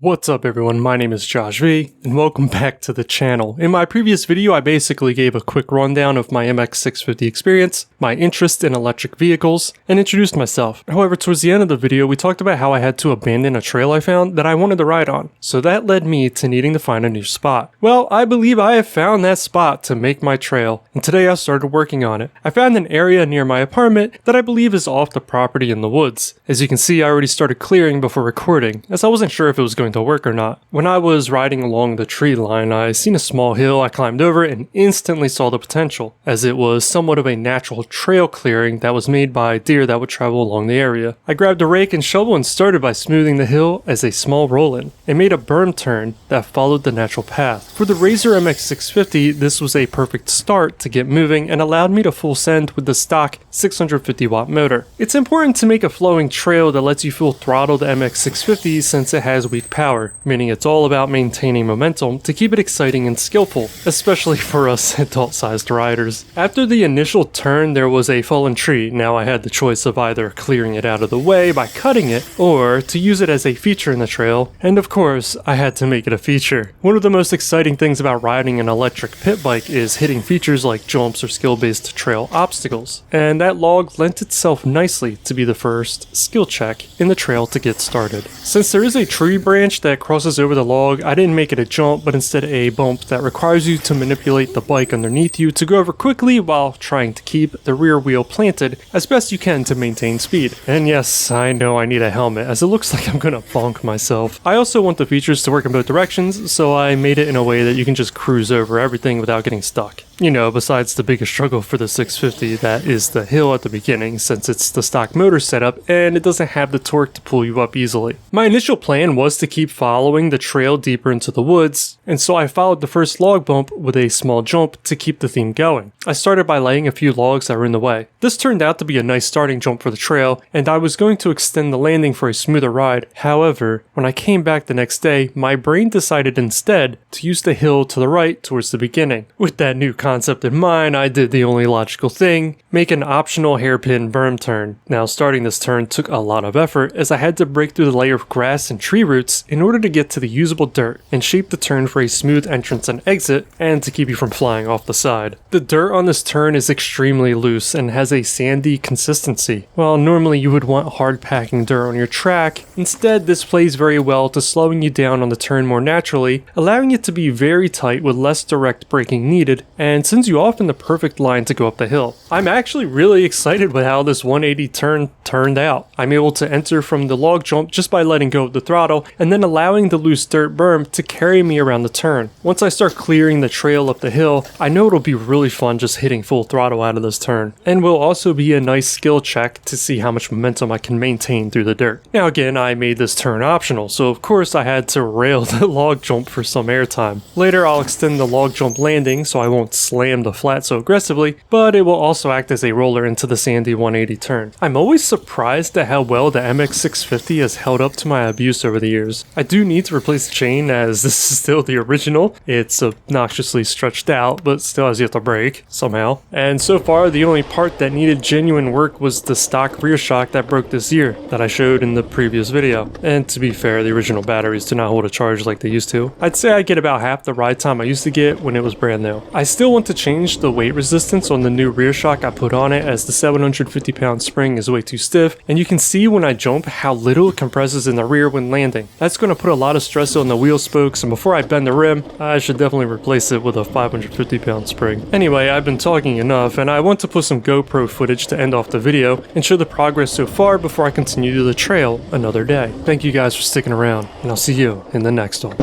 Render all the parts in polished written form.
What's up everyone, my name is Josh V, and welcome back to the channel. In my previous video, I basically gave a quick rundown of my MX650 experience, my interest in electric vehicles, and introduced myself. However, towards the end of the video, we talked about how I had to abandon a trail I found that I wanted to ride on. So that led me to needing to find a new spot. Well, I believe I have found that spot to make my trail, and today I started working on it. I found an area near my apartment that I believe is off the property in the woods. As you can see, I already started clearing before recording, as I wasn't sure if it was going to work or not. When I was riding along the tree line, I seen a small hill. I climbed over and instantly saw the potential, as it was somewhat of a natural trail clearing that was made by deer that would travel along the area. I grabbed a rake and shovel and started by smoothing the hill as a small roll-in. It made a berm turn that followed the natural path. For the Razor MX650, this was a perfect start to get moving and allowed me to full send with the stock 650 watt motor. It's important to make a flowing trail that lets you full throttle the MX650 since it has weak power, meaning it's all about maintaining momentum to keep it exciting and skillful, especially for us adult-sized riders. After the initial turn, there was a fallen tree. Now I had the choice of either clearing it out of the way by cutting it, or to use it as a feature in the trail, and of course, I had to make it a feature. One of the most exciting things about riding an electric pit bike is hitting features like jumps or skill-based trail obstacles, and that log lent itself nicely to be the first skill check in the trail to get started. Since there is a tree branch that crosses over the log, I didn't make it a jump, but instead a bump that requires you to manipulate the bike underneath you to go over quickly while trying to keep the rear wheel planted as best you can to maintain speed. And yes, I know I need a helmet, as it looks like I'm gonna bonk myself. I also want the features to work in both directions, so I made it in a way that you can just cruise over everything without getting stuck. You know, besides the biggest struggle for the 650, that is the hill at the beginning, since it's the stock motor setup and it doesn't have the torque to pull you up easily. My initial plan was to keep following the trail deeper into the woods, and so I followed the first log bump with a small jump to keep the theme going. I started by laying a few logs that were in the way. This turned out to be a nice starting jump for the trail, and I was going to extend the landing for a smoother ride. However, when I came back the next day, my brain decided instead to use the hill to the right towards the beginning. With that new concept in mind, I did the only logical thing, make an optional hairpin berm turn. Now, starting this turn took a lot of effort, as I had to break through the layer of grass and tree roots in order to get to the usable dirt and shape the turn for a smooth entrance and exit, and to keep you from flying off the side. The dirt on this turn is extremely loose and has a sandy consistency. While normally you would want hard packing dirt on your track, instead this plays very well to slowing you down on the turn more naturally, allowing it to be very tight with less direct braking needed, and sends you off in the perfect line to go up the hill. I'm actually really excited with how this 180 turn turned out. I'm able to enter from the log jump just by letting go of the throttle and then allowing the loose dirt berm to carry me around the turn. Once I start clearing the trail up the hill, I know it'll be really fun just hitting full throttle out of this turn, and will also be a nice skill check to see how much momentum I can maintain through the dirt. Now again, I made this turn optional, so of course I had to rail the log jump for some airtime. Later I'll extend the log jump landing so I won't slam the flat so aggressively, but it will also act as a roller into the sandy 180 turn. I'm always surprised at how well the MX650 has held up to my abuse over the years. I do need to replace the chain, as this is still the original. It's obnoxiously stretched out, but still has yet to break somehow. And so far, the only part that needed genuine work was the stock rear shock that broke this year that I showed in the previous video. And to be fair, the original batteries do not hold a charge like they used to. I'd say I get about half the ride time I used to get when it was brand new. I still want to change the weight resistance on the new rear shock I put on it, as the 750 pound spring is way too stiff, and you can see when I jump how little it compresses in the rear when landing. That's going to put a lot of stress on the wheel spokes, and before I bend the rim, I should definitely replace it with a 550 pound spring. Anyway, I've been talking enough, and I want to put some GoPro footage to end off the video and show the progress so far before I continue to the trail another day. Thank you guys for sticking around, and I'll see you in the next one.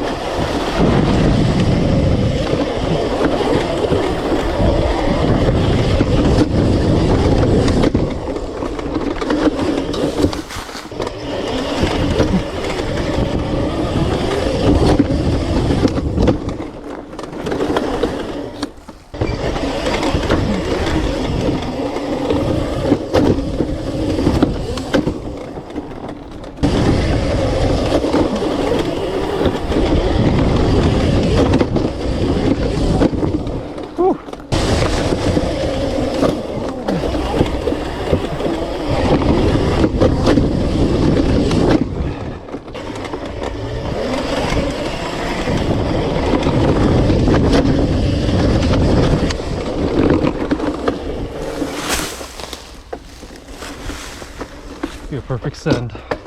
be a perfect send.